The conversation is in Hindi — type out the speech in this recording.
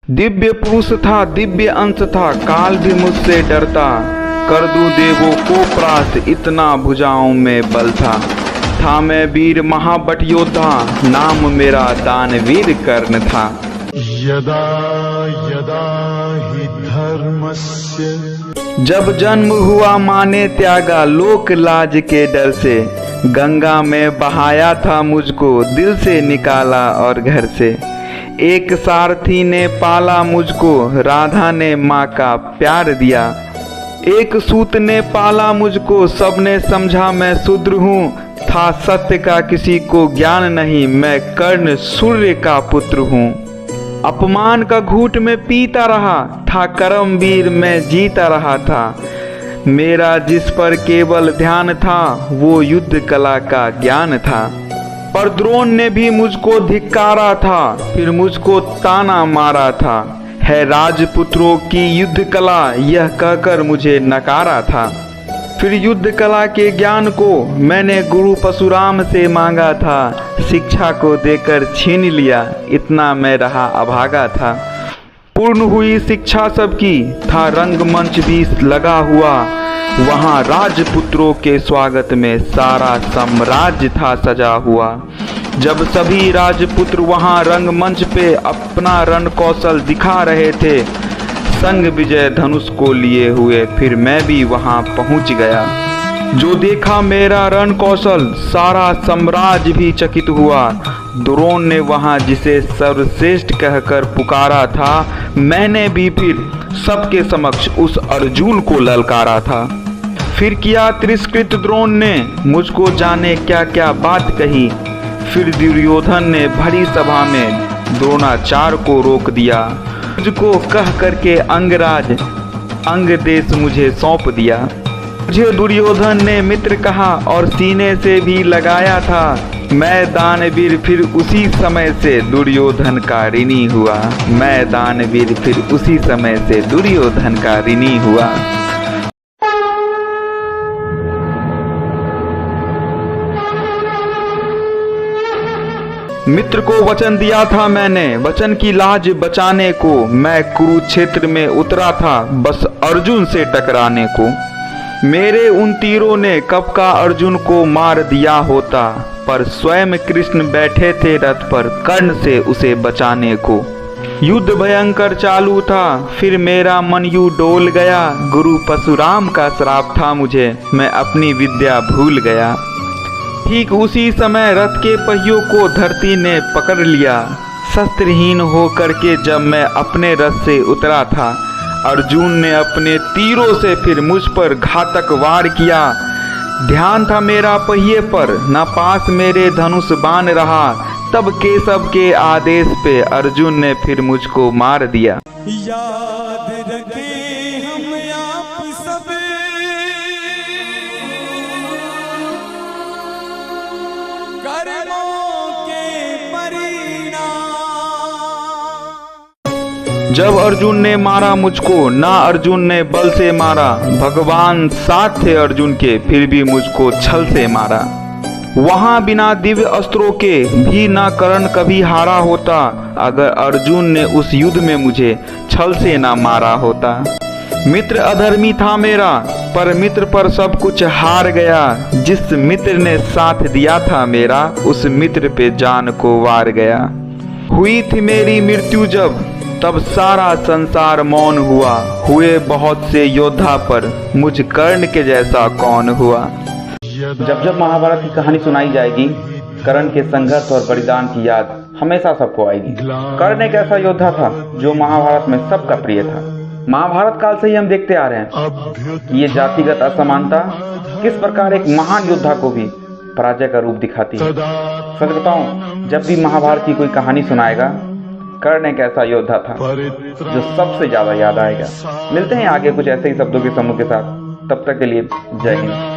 दिव्य पुरुष था, दिव्य अंश था, काल भी मुझसे डरता। कर दूं देवों को प्रास्त, इतना भुजाओं में बल था मैं वीर महाबट योद्धा, नाम मेरा दानवीर कर्ण था। यदा यदा हि धर्मस्य, जब जन्म हुआ माने त्यागा, लोक लाज के डर से। गंगा में बहाया था मुझको, दिल से निकाला और घर से। एक सारथी ने पाला मुझको, राधा ने माँ का प्यार दिया। एक सूत ने पाला मुझको, सबने समझा मैं शूद्र हूँ। था सत्य का किसी को ज्ञान नहीं, मैं कर्ण सूर्य का पुत्र हूँ। अपमान का घूंट में पीता रहा, था कर्मवीर मैं जीता रहा था। मेरा जिस पर केवल ध्यान था, वो युद्ध कला का ज्ञान था। पर द्रोण ने भी मुझको धिक्कारा था, फिर मुझको ताना मारा था। है राजपुत्रों की युद्ध कला, यह कहकर मुझे नकारा था। फिर युद्ध कला के ज्ञान को मैंने गुरु परशुराम से मांगा था। शिक्षा को देकर छीन लिया, इतना मैं रहा अभागा था। पूर्ण हुई शिक्षा सबकी, था रंगमंच भी लगा हुआ। वहाँ राजपुत्रों के स्वागत में सारा साम्राज्य था सजा हुआ। जब सभी राजपुत्र वहाँ रंगमंच पे अपना रण कौशल दिखा रहे थे, संग विजय धनुष को लिए हुए फिर मैं भी वहाँ पहुँच गया। जो देखा मेरा रण कौशल, सारा साम्राज्य भी चकित हुआ। द्रोण ने वहाँ जिसे सर्वश्रेष्ठ कहकर पुकारा था, मैंने भी फिर सबके समक्ष उस अर्जुन को ललकारा था। फिर किया तिरस्कृत द्रोण ने, मुझको जाने क्या क्या बात कही। फिर दुर्योधन ने भरी सभा में द्रोणाचार्य को रोक दिया। मुझको कह करके अंगराज अंग देश मुझे सौंप दिया। मुझे दुर्योधन ने मित्र कहा और सीने से भी लगाया था। मैं दानवीर फिर उसी समय से दुर्योधन का ऋणी हुआ। मैं दानवीर फिर उसी समय से दुर्योधन का ऋणी हुआ। मित्र को वचन दिया था मैंने, वचन की लाज बचाने को। मैं कुरुक्षेत्र में उतरा था बस अर्जुन से टकराने को। मेरे उन तीरों ने कब का अर्जुन को मार दिया होता, पर स्वयं कृष्ण बैठे थे रथ पर कर्ण से उसे बचाने को। युद्ध भयंकर चालू था, फिर मेरा मन यूं डोल गया। गुरु परशुराम का श्राप था मुझे, मैं अपनी विद्या भूल गया। ठीक उसी समय रथ के पहियों को धरती ने पकड़ लिया। शस्त्रहीन होकर के जब मैं अपने रथ से उतरा था, अर्जुन ने अपने तीरों से फिर मुझ पर घातक वार किया। ध्यान था मेरा पहिए पर, न पास मेरे धनुष बाण रहा। तब केशव के आदेश पे अर्जुन ने फिर मुझको मार दिया। याद रखें हम आप सब, कर्मों के परिणाम। जब अर्जुन ने मारा मुझको, ना अर्जुन ने बल से मारा। भगवान साथ थे अर्जुन के, फिर भी मुझको छल से मारा। वहाँ बिना दिव्य अस्त्रों के भी ना कर्ण कभी हारा होता, अगर अर्जुन ने उस युद्ध में मुझे छल से ना मारा होता। मित्र अधर्मी था मेरा, पर मित्र पर सब कुछ हार गया। जिस मित्र ने साथ दिया था मेरा, उस मित्र पे जान को वार गया। हुई थी मेरी मृत्यु जब, तब सारा संसार मौन हुआ। हुए बहुत से योद्धा पर, मुझ कर्ण के जैसा कौन हुआ। जब जब महाभारत की कहानी सुनाई जाएगी, कर्ण के संघर्ष और बलिदान की याद हमेशा सबको आएगी। कर्ण एक ऐसा योद्धा था जो महाभारत में सबका प्रिय था। महाभारत काल से ही हम देखते आ रहे हैं कि ये जातिगत असमानता किस प्रकार एक महान योद्धा को भी पराजय का रूप दिखाती है। सच बताऊं, जब भी महाभारत की कोई कहानी सुनाएगा, कर्ण एक ऐसा योद्धा था जो सबसे ज्यादा याद आएगा। मिलते हैं आगे कुछ ऐसे ही शब्दों के समूह के साथ, तब तक के लिए जय हिंद।